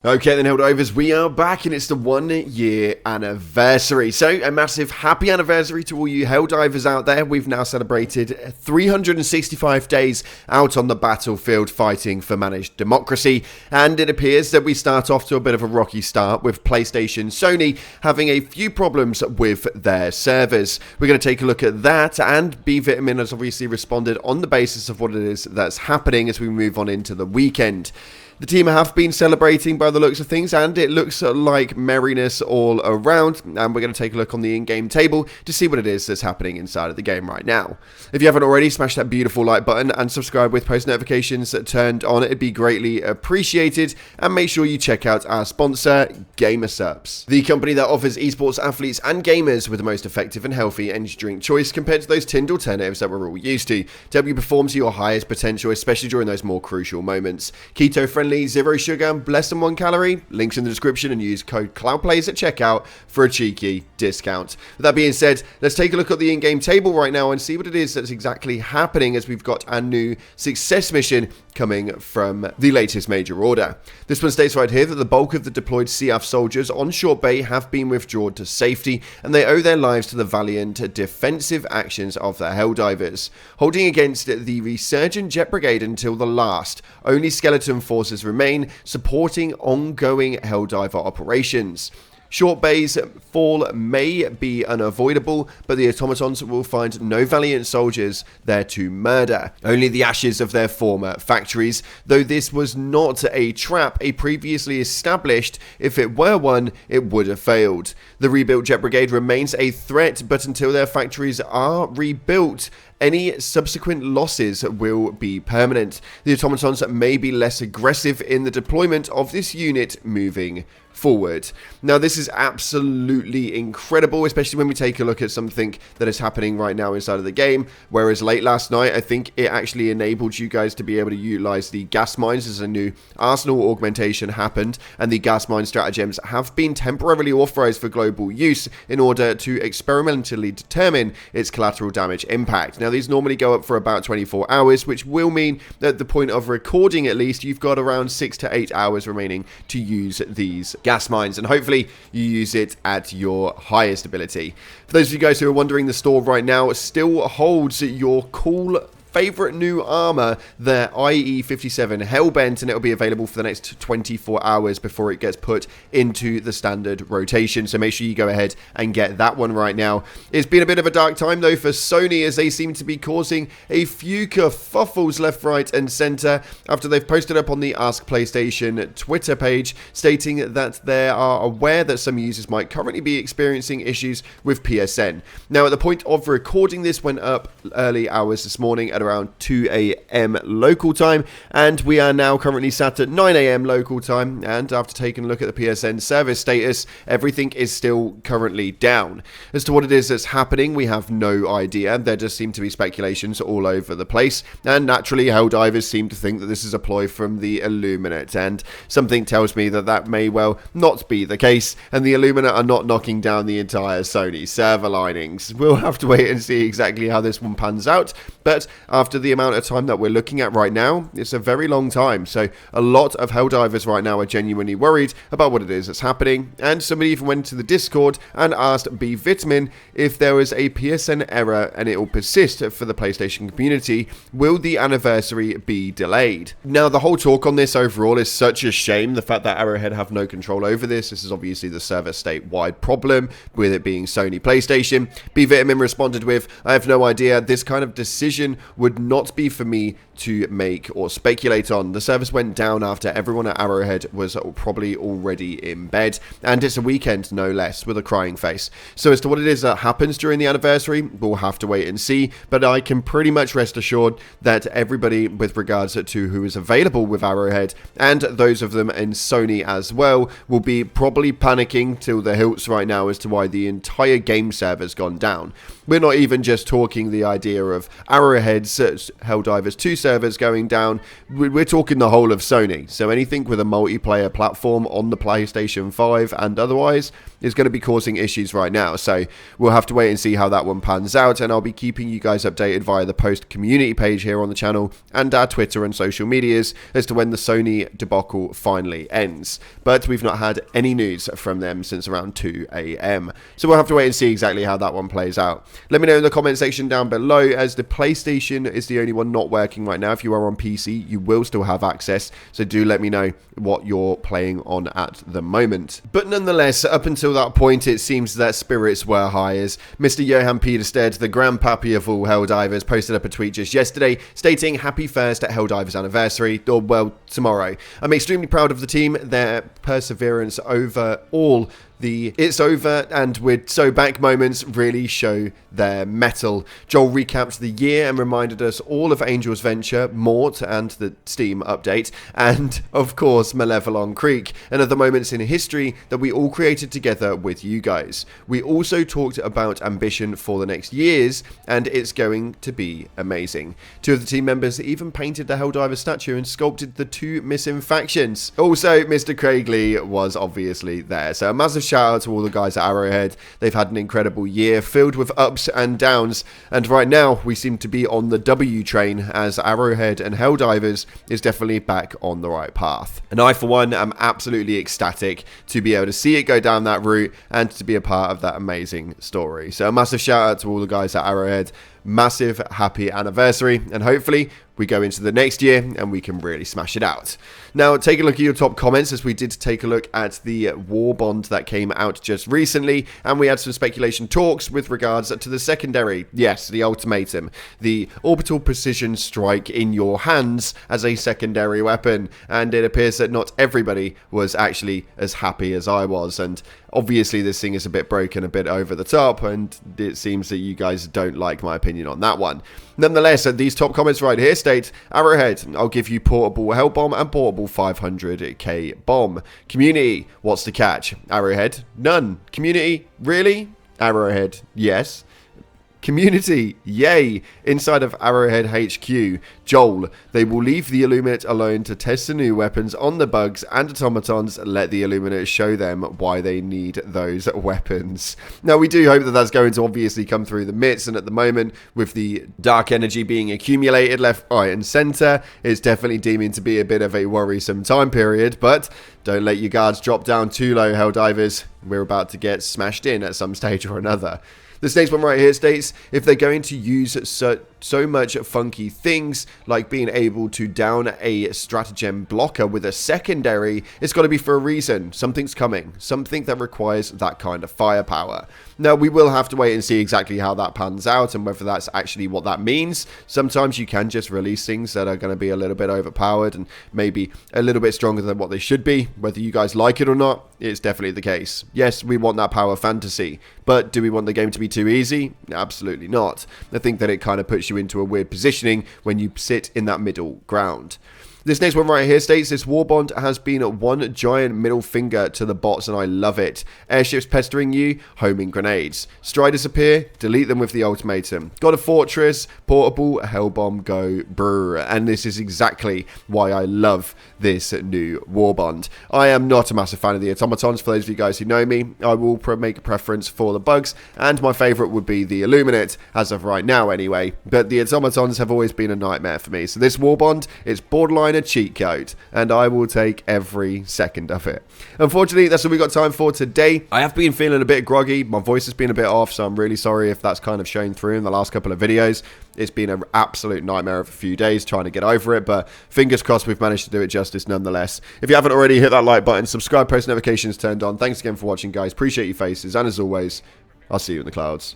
Okay then, Helldivers, we are back and it's the 1 year anniversary. So a massive happy anniversary to all you Helldivers out there. We've now celebrated 365 days out on the battlefield fighting for managed democracy. And it appears that we start off to a bit of a rocky start with PlayStation Sony having a few problems with their servers. We're going to take a look at that, and B Vitamin has obviously responded on the basis of what it is that's happening as we move on into the weekend. The team have been celebrating by the looks of things, and it looks like merriness all around, and we're going to take a look on the in-game table to see what it is that's happening inside of the game right now. If you haven't already, smash that beautiful like button and subscribe with post notifications turned on. It'd be greatly appreciated, and make sure you check out our sponsor, GamerSupps, the company that offers esports athletes and gamers with the most effective and healthy energy drink choice compared to those tinned alternatives that we're all used to help you perform to your highest potential, especially during those more crucial moments. Keto-friendly, zero sugar, less than 1 calorie. Links in the description, and use code CloudPlays at checkout for a cheeky discount. With that being said, let's take a look at the in-game table right now and see what it is that's exactly happening, as we've got a new success mission coming from the latest major order. This one states right here that the bulk of the deployed CF soldiers on Short Bay have been withdrawn to safety, and they owe their lives to the valiant defensive actions of the Helldivers. Holding against the resurgent Jet Brigade until the last, only skeleton forces remain, supporting ongoing Helldiver operations. Short Bay's fall may be unavoidable, but the automatons will find no valiant soldiers there to murder. Only the ashes of their former factories, though this was not a trap a previously established. If it were one, it would have failed. The rebuilt Jet Brigade remains a threat, but until their factories are rebuilt, any subsequent losses will be permanent. The automatons may be less aggressive in the deployment of this unit moving forward. Now, this is absolutely incredible, especially when we take a look at something that is happening right now inside of the game. Whereas late last night, I think it actually enabled you guys to be able to utilize the gas mines as a new arsenal augmentation happened, and the gas mine stratagems have been temporarily authorized for global use in order to experimentally determine its collateral damage impact. Now, these normally go up for about 24 hours, which will mean that at the point of recording, at least, you've got around 6 to 8 hours remaining to use these gas mines, and hopefully you use it at your highest ability. For those of you guys who are wondering, the store right now still holds your cool favorite new armor, the IE-57 Hellbent, and it'll be available for the next 24 hours before it gets put into the standard rotation, so make sure you go ahead and get that one right now. It's been a bit of a dark time though for Sony, as they seem to be causing a few kerfuffles left, right and center after they've posted up on the Ask PlayStation Twitter page stating that they are aware that some users might currently be experiencing issues with PSN. Now, at the point of recording, this went up early hours this morning at around 2 a.m. local time, and we are now currently sat at 9 a.m. local time, and after taking a look at the PSN service status, everything is still currently down. As to what it is that's happening, we have no idea. There just seem to be speculations all over the place, and naturally Helldivers seem to think that this is a ploy from the Illuminate, and something tells me that that may well not be the case, and the Illuminate are not knocking down the entire Sony server linings. We'll have to wait and see exactly how this one pans out, but after the amount of time that we're looking at right now, it's a very long time. So a lot of Helldivers right now are genuinely worried about what it is that's happening. And somebody even went to the Discord and asked B Vitamin if there was a PSN error and it will persist for the PlayStation community. Will the anniversary be delayed? Now, the whole talk on this overall is such a shame. The fact that Arrowhead have no control over this. This is obviously the server state-wide problem, with it being Sony PlayStation. B Vitamin responded with, "I have no idea. This kind of decision would not be for me to make or speculate on. The service went down after everyone at Arrowhead was probably already in bed, and it's a weekend no less," with a crying face. So as to what it is that happens during the anniversary, we'll have to wait and see, but I can pretty much rest assured that everybody with regards to who is available with Arrowhead, and those of them in Sony as well, will be probably panicking till the hilts right now as to why the entire game server's gone down. We're not even just talking the idea of Arrowhead's Heads, Helldivers 2 servers going down. We're talking the whole of Sony. So anything with a multiplayer platform on the PlayStation 5 and otherwise is going to be causing issues right now. So we'll have to wait and see how that one pans out, and I'll be keeping you guys updated via the post community page here on the channel and our Twitter and social medias as to when the Sony debacle finally ends. But we've not had any news from them since around 2 AM. So we'll have to wait and see exactly how that one plays out. Let me know in the comment section down below, as the PlayStation is the only one not working right now. If you are on PC, you will still have access, so do let me know what you're playing on at the moment. But nonetheless, up until that point, it seems that spirits were high, as Mr. Johan Peterstedt, the grandpappy of all Helldivers, posted up a tweet just yesterday stating happy first Helldivers anniversary, or well, tomorrow. I'm extremely proud of the team, their perseverance over all the "it's over and we're so back" moments really show their mettle. Joel recapped the year and reminded us all of Angel's Venture, Mort and the Steam update, and of course Malevelon Creek, and other moments in history that we all created together with you guys. We also talked about ambition for the next years, and it's going to be amazing. Two of the team members even painted the Helldiver statue and sculpted the two missing factions. Also, Mr. Craig Lee was obviously there, so a massive shout out to all the guys at Arrowhead. They've had an incredible year filled with ups and downs, and right now we seem to be on the W train, as Arrowhead and Helldivers is definitely back on the right path. And I for one am absolutely ecstatic to be able to see it go down that route and to be a part of that amazing story. So a massive shout out to all the guys at Arrowhead. Massive happy anniversary, and hopefully we go into the next year and we can really smash it out. Now, take a look at your top comments, as we did take a look at the war bond that came out just recently, and we had some speculation talks with regards to the secondary. Yes, the ultimatum, the orbital precision strike in your hands as a secondary weapon, and it appears that not everybody was actually as happy as I was, and obviously this thing is a bit broken, a bit over the top, and it seems that you guys don't like my opinion on that one. Nonetheless, these top comments right here state: Arrowhead, I'll give you portable hell bomb and portable 500k bomb. Community, what's the catch? Arrowhead, none. Community, really? Arrowhead, yes. Community, yay. Inside of Arrowhead HQ, Joel, they will leave the Illuminate alone to test the new weapons on the bugs and automatons. Let the Illuminate show them why they need those weapons. Now, we do hope that that's going to obviously come through the mitts, and at the moment, with the dark energy being accumulated left, right, and center, it's definitely deeming to be a bit of a worrisome time period, but don't let your guards drop down too low, Helldivers. We're about to get smashed in at some stage or another. This next one right here states, if they're going to use so much funky things like being able to down a stratagem blocker with a secondary, it's got to be for a reason. Something's coming. Something that requires that kind of firepower. Now, we will have to wait and see exactly how that pans out and whether that's actually what that means. Sometimes you can just release things that are going to be a little bit overpowered and maybe a little bit stronger than what they should be. Whether you guys like it or not, it's definitely the case. Yes, we want that power fantasy, but do we want the game to be too easy? Absolutely not. I think that it kind of puts you into a weird positioning when you sit in that middle ground. This next one right here states, this war bond has been one giant middle finger to the bots, and I love it. Airships pestering you, homing grenades. Striders appear, delete them with the ultimatum. Got a fortress, portable, hellbomb, go, brr. And this is exactly why I love this new war bond. I am not a massive fan of the automatons, for those of you guys who know me. I will make a preference for the bugs, and my favourite would be the Illuminate, as of right now anyway. But the automatons have always been a nightmare for me. So this war bond, it's borderline a cheat code, and I will take every second of it. Unfortunately, that's all we got time for today. I have been feeling a bit groggy. My voice has been a bit off, so I'm really sorry if that's kind of shown through in the last couple of videos. It's been an absolute nightmare of a few days trying to get over it, but fingers crossed we've managed to do it justice nonetheless. If you haven't already, hit that like button, subscribe, post notifications turned on. Thanks again for watching, guys. Appreciate your faces, and as always, I'll see you in the clouds.